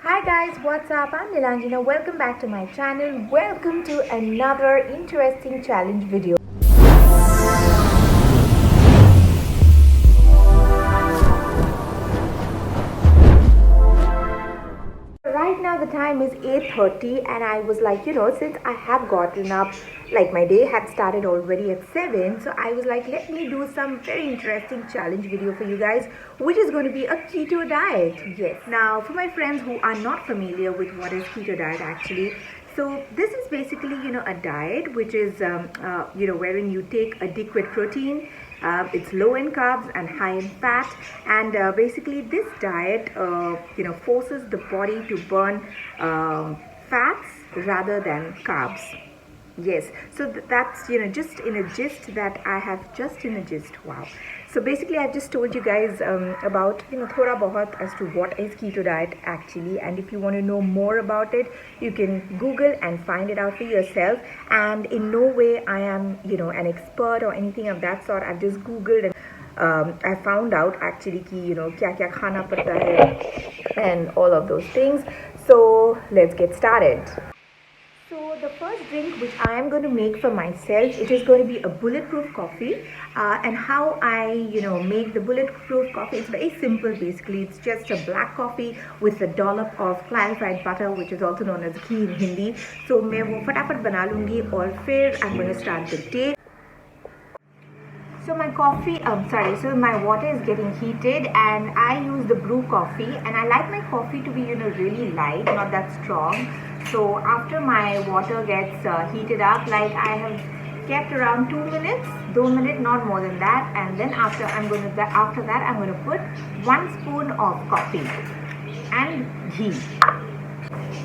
Hi guys, what's up? I'm Nilanjana. Welcome back to my channel. Welcome to another interesting challenge video. Right now the time is 8:30 and I was like, since I have gotten up, like my day had started already at 7, so I was like, let me do some very interesting challenge video for you guys, which is going to be a keto diet. Yes. Now, for my friends who are not familiar with what is keto diet actually, so this is basically, a diet which is, wherein you take adequate protein. It's low in carbs and high in fat, and basically this diet, forces the body to burn fats rather than carbs. Yes, so that's just in a gist that I have just in a gist. Wow. So basically, I've just told you guys about thoda bahut as to what is keto diet actually, and if you want to know more about it, you can Google and find it out for yourself. And in no way I am an expert or anything of that sort. I've just Googled and I found out actually ki kya kya khana padta hai and all of those things. So let's get started. So the first drink which I am going to make for myself, it is going to be a bulletproof coffee. And how I make the bulletproof coffee, it's very simple basically. It's just a black coffee with a dollop of clarified butter, which is also known as ghee in Hindi. So मैं वो फटाफट बना लूँगी और फिर I'm going to start the day. So my coffee, so my water is getting heated and I use the brew coffee, and I like my coffee to be really light, not that strong. So after my water gets heated up, like I have kept around 2 minutes, 2 minutes, not more than that, and then after that I'm going to put 1 spoon of coffee and ghee.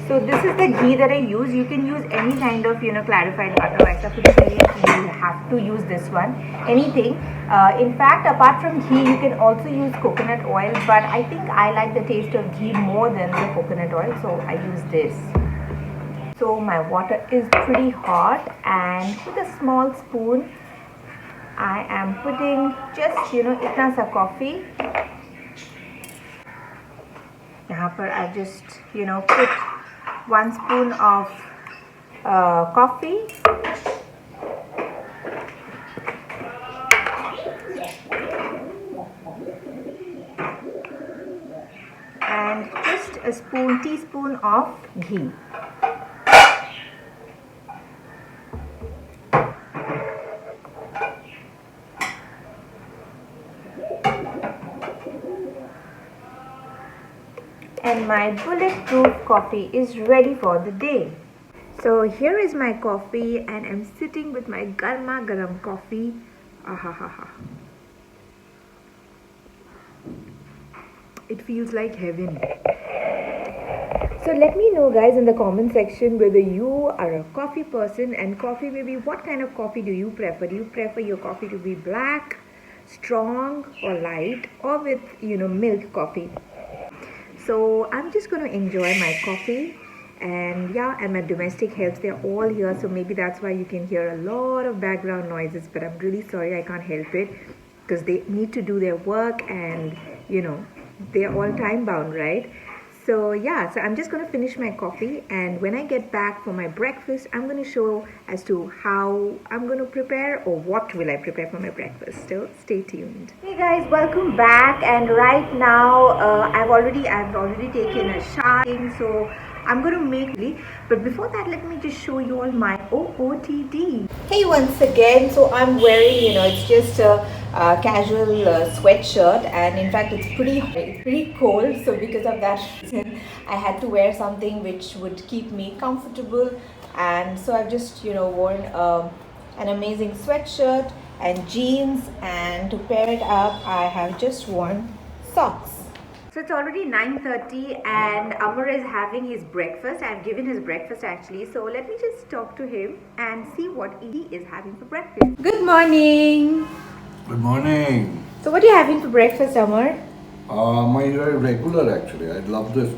So this is the ghee that I use. You can use any kind of clarified butter. Aisa kuch nahi hai, you have to use this one. Anything. In fact, apart from ghee, you can also use coconut oil. But I think I like the taste of ghee more than the coconut oil, so I use this. So my water is pretty hot, and with a small spoon, I am putting just itna sa coffee. यहाँ पर I just put 1 spoon of coffee. And just a teaspoon of ghee. And my bulletproof coffee is ready for the day. So here is my coffee, and I'm sitting with my garma garam coffee. Ahahaha. It feels like heaven. So let me know guys in the comment section whether you are a coffee person, and coffee, maybe what kind of coffee do you prefer? Do you prefer your coffee to be black, strong or light, or with milk coffee? So I'm just going to enjoy my coffee, and and my domestic helps, they're all here, so maybe that's why you can hear a lot of background noises, but I'm really sorry, I can't help it because they need to do their work, and they're all time bound, right? So so I'm just going to finish my coffee, and when I get back for my breakfast, I'm going to show as to how I'm going to prepare, or what will I prepare for my breakfast. So stay tuned. Hey guys, welcome back. And right now I've already taken a shower, so I'm going to make, but before that, let me just show you all my OOTD. Hey, once again, so I'm wearing, it's just a casual sweatshirt, and in fact it's pretty cold, so because of that reason I had to wear something which would keep me comfortable, and so I've just worn an amazing sweatshirt and jeans, and to pair it up I have just worn socks. So it's already 9:30 and Amar is having his breakfast. I've given his breakfast actually. So let me just talk to him and see what he is having for breakfast. Good morning. Good morning. So what are you having for breakfast, Amar? My regular actually. I love this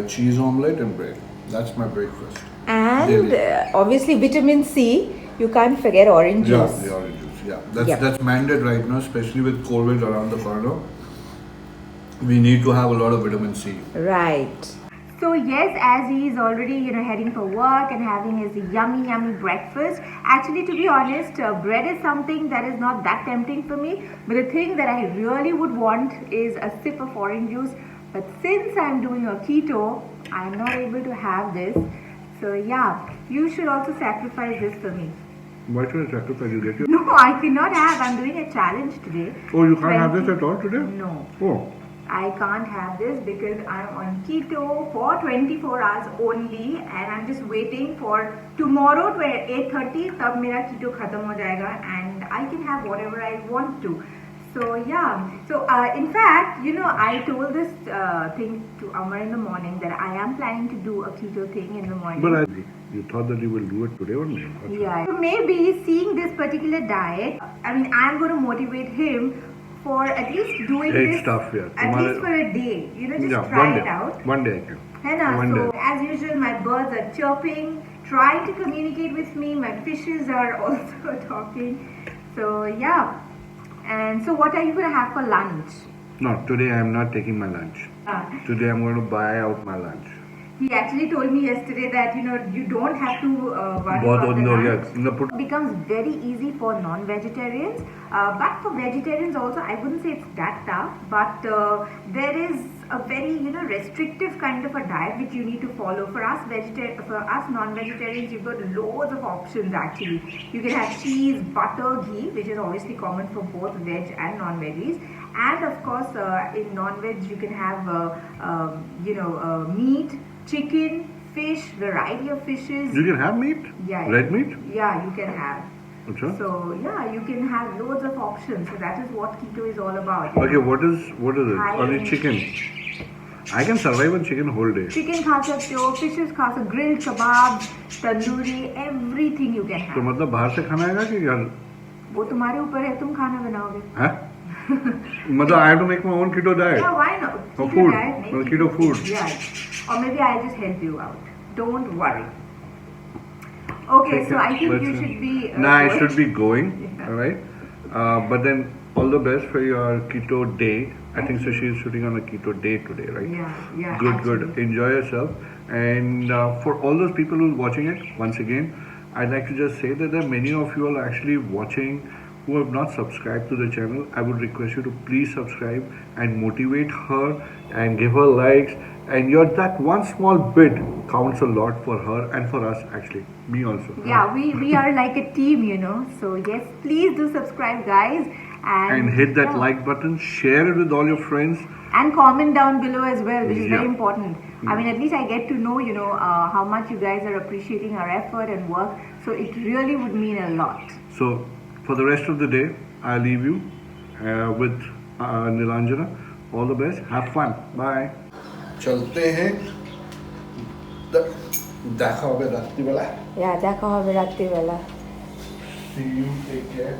cheese omelette and bread. That's my breakfast. And obviously vitamin C. You can't forget orange juice. Yeah, the orange juice. Yeah, that's mandate right now, especially with COVID around the corner. We need to have a lot of vitamin C. Right. So yes, as he is already heading for work and having his yummy breakfast. Actually, to be honest, bread is something that is not that tempting for me. But the thing that I really would want is a sip of orange juice. But since I'm doing a keto, I'm not able to have this. So yeah, you should also sacrifice this for me. Why should I sacrifice? You get your... No, I cannot have. I'm doing a challenge today. Oh, you can't have this at all today? No. Oh. I can't have this because I'm on keto for 24 hours only and I'm just waiting for tomorrow 8:30 तब मेरा keto खत्म हो जाएगा and I can have whatever I want to. So yeah, so in fact, I told this thing to Amar in the morning that I am planning to do a keto thing in the morning. But you thought that you will do it today only? Yeah. So maybe seeing this particular diet, I mean, I'm going to motivate him for at least doing this stuff, yeah. at least for a day. Just try it out. One day I can. So as usual, my birds are chirping, trying to communicate with me. My fishes are also talking. So yeah. And so what are you going to have for lunch? No, today I am not taking my lunch. Today I'm going to buy out my lunch. He actually told me yesterday that you don't have to worry about the lunch. It becomes very easy for non-vegetarians, but for vegetarians also, I wouldn't say it's that tough. But there is a very restrictive kind of a diet which you need to follow. For us non-vegetarians, you've got loads of options actually. You can have cheese, butter, ghee, which is obviously common for both veg and non-veggies. And of course, in non-veg you can have meat, chicken, fish, variety of fishes. You can have meat? Yeah. Red meat? Yeah, you can have. Okay. So yeah, you can have loads of options. So that is what keto is all about. Okay, what is it? Only chicken. I can survive on chicken whole day. Chicken खा सकते हो, fishes खा सकते हो, grilled kebab, tandoori, everything you can have. तो मतलब बाहर से खाना आएगा कि घर? वो तुम्हारे ऊपर है, तुम खाना बनाओगे. हाँ? मतलब I have to make my own keto diet. Yeah, why not? For food. For keto food. Yeah. Or maybe I'll just help you out. Don't worry. Okay, so I think you should be. I should be going. Yeah. All right. But then all the best for your keto day. I think so. She's shooting on a keto day today, right? Yeah. Good. Enjoy yourself. And for all those people who are watching it, once again, I'd like to just say that there are many of you all actually watching who have not subscribed to the channel. I would request you to please subscribe and motivate her and give her likes. And that one small bit counts a lot for her and for us actually. Me also. Yeah, we are like a team, So yes, please do subscribe, guys. And hit that like button, share it with all your friends. And comment down below as well, which is very important. I mean, at least I get to know, how much you guys are appreciating our effort and work. So it really would mean a lot. So for the rest of the day, I leave you with Nilanjana. All the best. Have fun. Bye. चलते हैं দেখা হবে রাত্রিবেলা দেখা হবে রাত্রিবেলা see you take care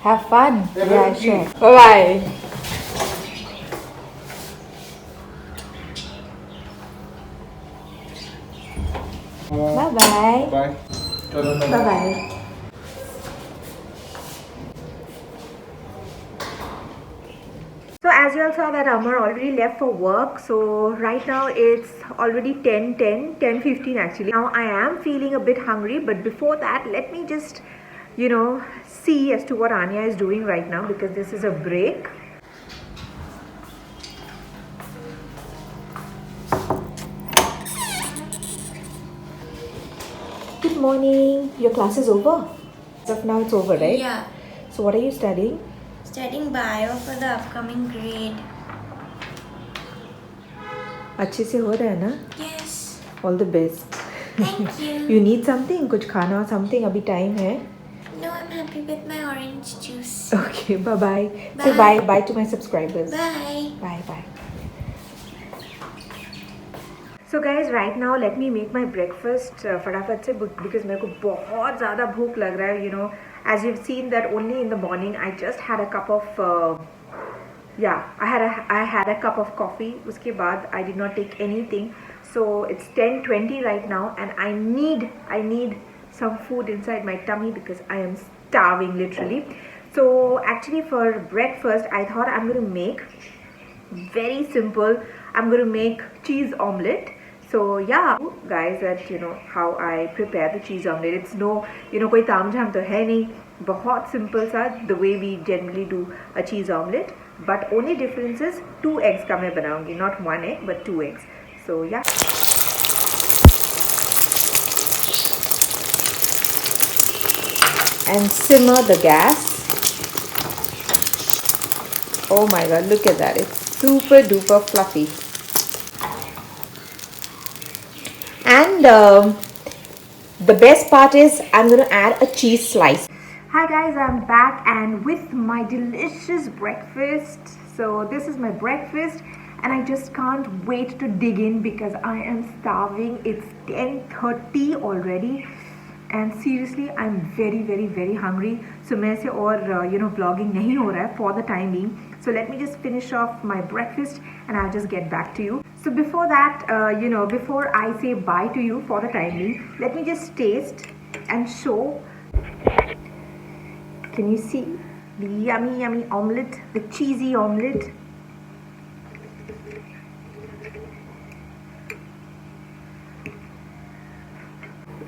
have fun yeah sure bye bye So as you all saw that Amar already left for work. So right now it's already 10:15 actually. Now I am feeling a bit hungry, but before that let me just see as to what Anya is doing right now because this is a break. Good morning. Your class is over? As of now it's over, right? Yeah. So what are you studying? Studying bio for the upcoming grade. अच्छे से हो रहा है ना? Yes. All the best. Thank you. You need something? कुछ खाना something? अभी time है? No, I'm happy with my orange juice. Okay, bye-bye. Bye. Say bye to my subscribers. Bye. Bye. So guys, right now let me make my breakfast फटाफट से because मेरे को बहुत ज़्यादा भूख लग रहा है, As you've seen that only in the morning I just had a cup of I had a cup of coffee. उसके बाद I did not take anything. So it's 10:20 right now and I need some food inside my tummy because I am starving literally. So actually for breakfast I thought I'm going to make very simple. I'm going to make cheese omelette. So yeah, guys, that you know how I prepare the cheese omelette. It's no, कोई तामझाम तो है नहीं, बहुत simple सा the way we generally do a cheese omelette. But only difference is 2 eggs का मैं बनाऊंगी, not 1 egg but 2 eggs. So yeah. And simmer the gas. Oh my god, look at that. It's super duper fluffy. And the best part is I'm going to add a cheese slice. Hi guys, I'm back and with my delicious breakfast. So this is my breakfast and I just can't wait to dig in because I am starving. It's 10:30 already. And seriously, I'm very hungry. So मैं से और vlogging नहीं हो रहा है for the time being. So let me just finish off my breakfast and I'll just get back to you. So before that, before I say bye to you for the time being, let me just taste and show. Can you see the yummy omelette, the cheesy omelette?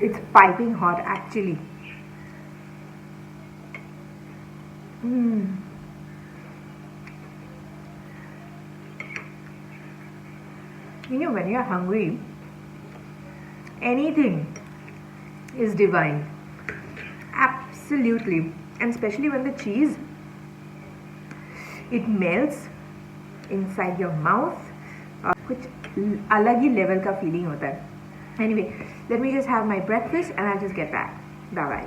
It's piping hot actually. You know, when you're hungry, anything is divine. Absolutely. And especially when the cheese, it melts inside your mouth. कुछ अलग ही level का feeling होता है. Anyway, let me just have my breakfast and I'll just get back. Bye bye.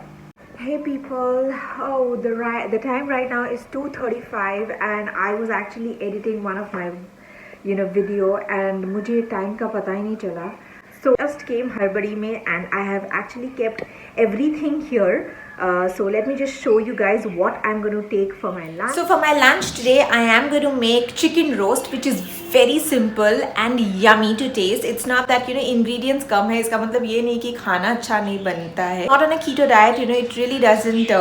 Hey people, oh the time right now is 2:35 and I was actually editing one of my video and मुझे time का पता ही नहीं चला. So just came हड़बड़ी में and I have actually kept everything here. So let me just show you guys what I'm going to take for my lunch. So for my lunch today, I am going to make chicken roast, which is very simple and yummy to taste. It's not that ingredients कम है, इसका मतलब ये नहीं कि खाना अच्छा नहीं बनता है. Not on a keto diet, it really doesn't.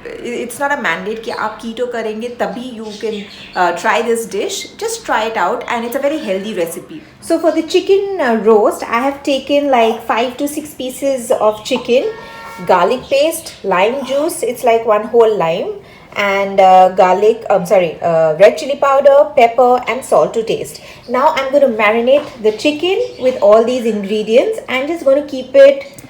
It's not a mandate कि आप keto करेंगे तभी you can try this dish. Just try it out and it's a very healthy recipe. So for the chicken roast, I have taken like 5 to 6 pieces of chicken, garlic paste, lime juice, it's like 1 whole lime, and red chili powder, pepper and salt to taste. Now I'm going to marinate the chicken with all these ingredients and just going to keep it.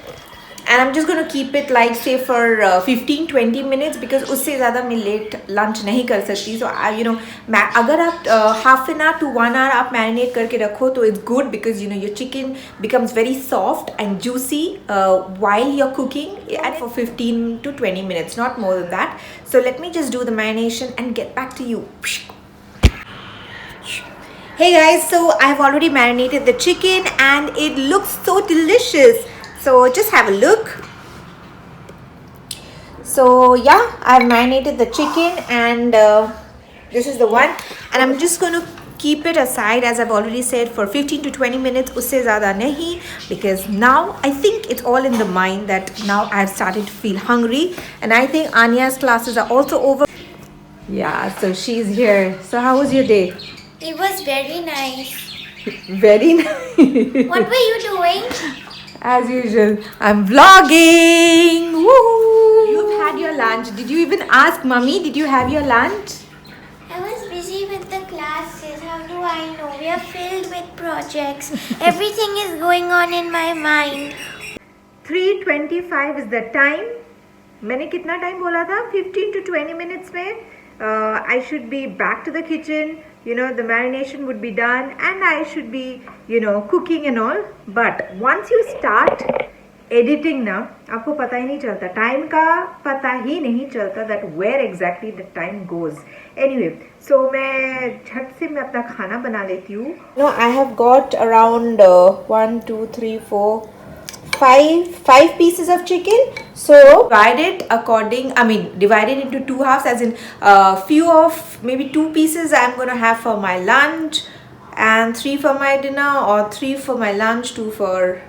And I'm just going to keep it like say for 15-20 minutes because उससे ज़्यादा मैं late lunch नहीं कर सकती. So अगर आप half an hour to 1 hour आप marinate करके रखो तो it's good because your chicken becomes very soft and juicy while you're cooking and for 15 to 20 minutes, not more than that. So let me just do the marination and get back to you. Hey guys, so I have already marinated the chicken and it looks so delicious. So just have a look. So yeah, I've marinated the chicken and this is the one. And I'm just going to keep it aside as I've already said for 15 to 20 minutes. Usse zyada nahi, because now I think it's all in the mind that now I've started to feel hungry. And I think Anya's classes are also over. Yeah, so she's here. So how was your day? It was very nice. Very nice. What were you doing? As usual, I'm vlogging. Woo! You've had your lunch. Did you even ask mommy? Did you have your lunch? I was busy with the classes. How do I know? We are filled with projects. Everything is going on in my mind. 3:25 is the time. मैंने कितना time बोला था? 15 to 20 minutes में I should be back to the kitchen. The marination would be done and I should be, cooking and all. But once you start editing ना, आपको पता ही नहीं चलता. Time का पता ही नहीं चलता that where exactly the time goes. Anyway, so मैं झट से मैं अपना खाना बना लेती हूँ. I have got around 1, 2, 3, 4, 5 pieces of chicken. So divide it into 2 halves, as in few of maybe 2 pieces I'm gonna have for my lunch and 3 for my dinner, or 3 for my lunch, 2 for,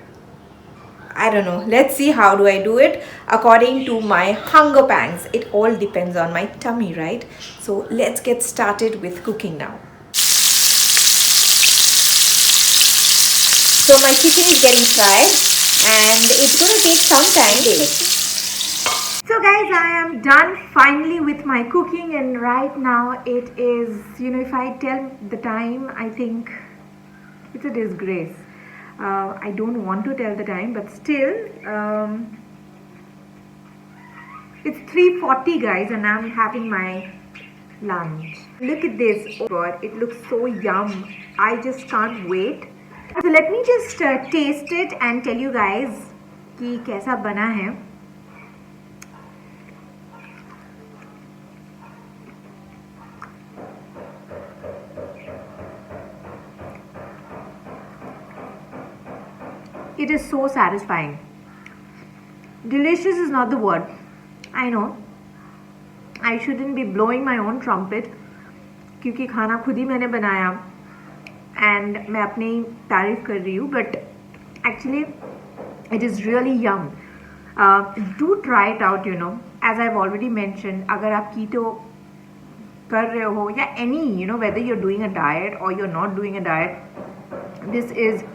I don't know. Let's see how do I do it according to my hunger pangs. It all depends on my tummy, right? So let's get started with cooking now. So my chicken is getting fried and it's going to take some time. So guys, I am done finally with my cooking, and right now it is, if I tell the time, I think it's a disgrace. I don't want to tell the time, but still, it's 3:40 guys, and I'm having my lunch. Look at this. Oh god, it looks so yum. I just can't wait. So let me just taste it and tell you guys कि कैसा बना है. It is so satisfying. Delicious is not the word. I know I shouldn't be blowing my own trumpet क्योंकि खाना खुद ही मैंने बनाया and मैं अपनी तारीफ कर रही हूँ, but actually it is really yum. Do try it out, as I've already mentioned. अगर आप keto कर रहे हो या any, whether you're doing a diet or you're not doing a diet, this is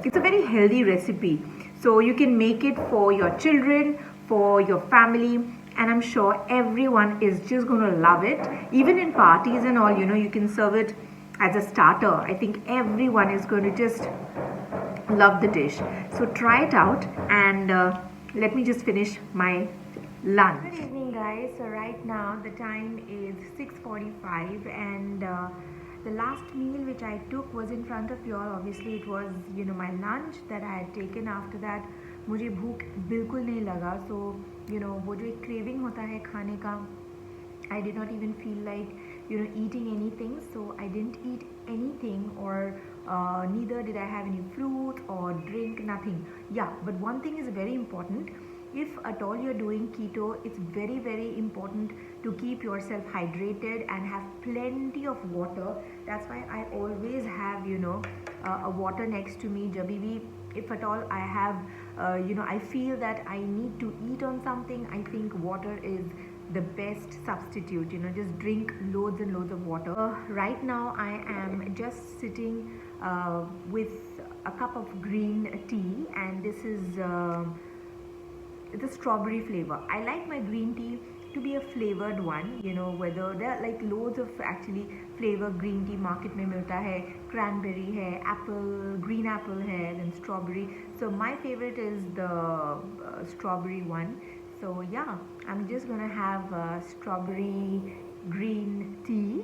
it's a very healthy recipe. So you can make it for your children, for your family, and I'm sure everyone is just going to love it. Even in parties and all, you can serve it as a starter. I think everyone is going to just love the dish. So try it out, and let me just finish my lunch. Good evening guys. So right now the time is 6:45, and the last meal which I took was in front of you all. Obviously it was my lunch that I had taken. After that मुझे भूख बिल्कुल नहीं लगा. So वो जो एक craving होता है खाने का, I did not even feel like eating anything, so I didn't eat anything, or neither did I have any fruit or drink, nothing. Yeah, but one thing is very important. If at all you're doing keto, it's very very important to keep yourself hydrated and have plenty of water. That's why I always have a water next to me. Jabhi bhi, if at all I have I feel that I need to eat on something, I think water is the best substitute. Just drink loads and loads of water. Right now I am just sitting with a cup of green tea, and this is the strawberry flavor. I like my green tea to be a flavored one, whether there are like loads of actually flavor green tea market mein milta hai. Cranberry hai, apple, green apple hai, then strawberry. So my favorite is the strawberry one. So yeah, I'm just gonna have strawberry green tea,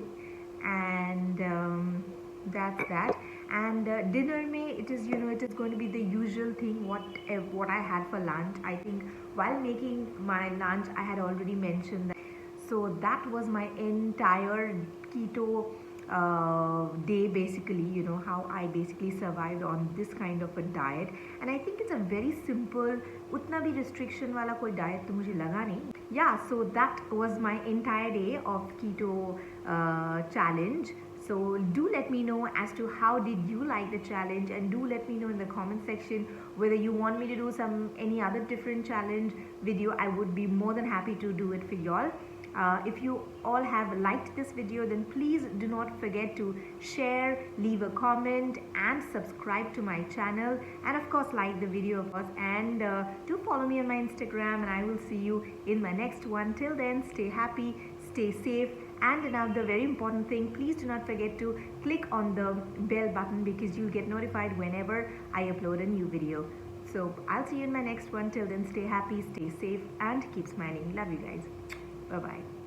and that's that. And dinner mein it is it is going to be the usual thing what I had for lunch. I think while making my lunch I had already mentioned that. So that was my entire keto day basically, how I basically survived on this kind of a diet. And I think it's a very simple, utna bhi restriction wala koi diet to mujhe laga nahi. Yeah, so that was my entire day of keto challenge. So do let me know as to how did you like the challenge, and do let me know in the comment section whether you want me to do any other different challenge video. I would be more than happy to do it for y'all. If you all have liked this video, then please do not forget to share, leave a comment, and subscribe to my channel, and of course like the video of course, and do follow me on my Instagram, and I will see you in my next one. Till then, stay happy, stay safe, and another very important thing, please do not forget to click on the bell button because you'll get notified whenever I upload a new video. So I'll see you in my next one. Till then, stay happy, stay safe, and keep smiling. Love you guys. Bye-bye.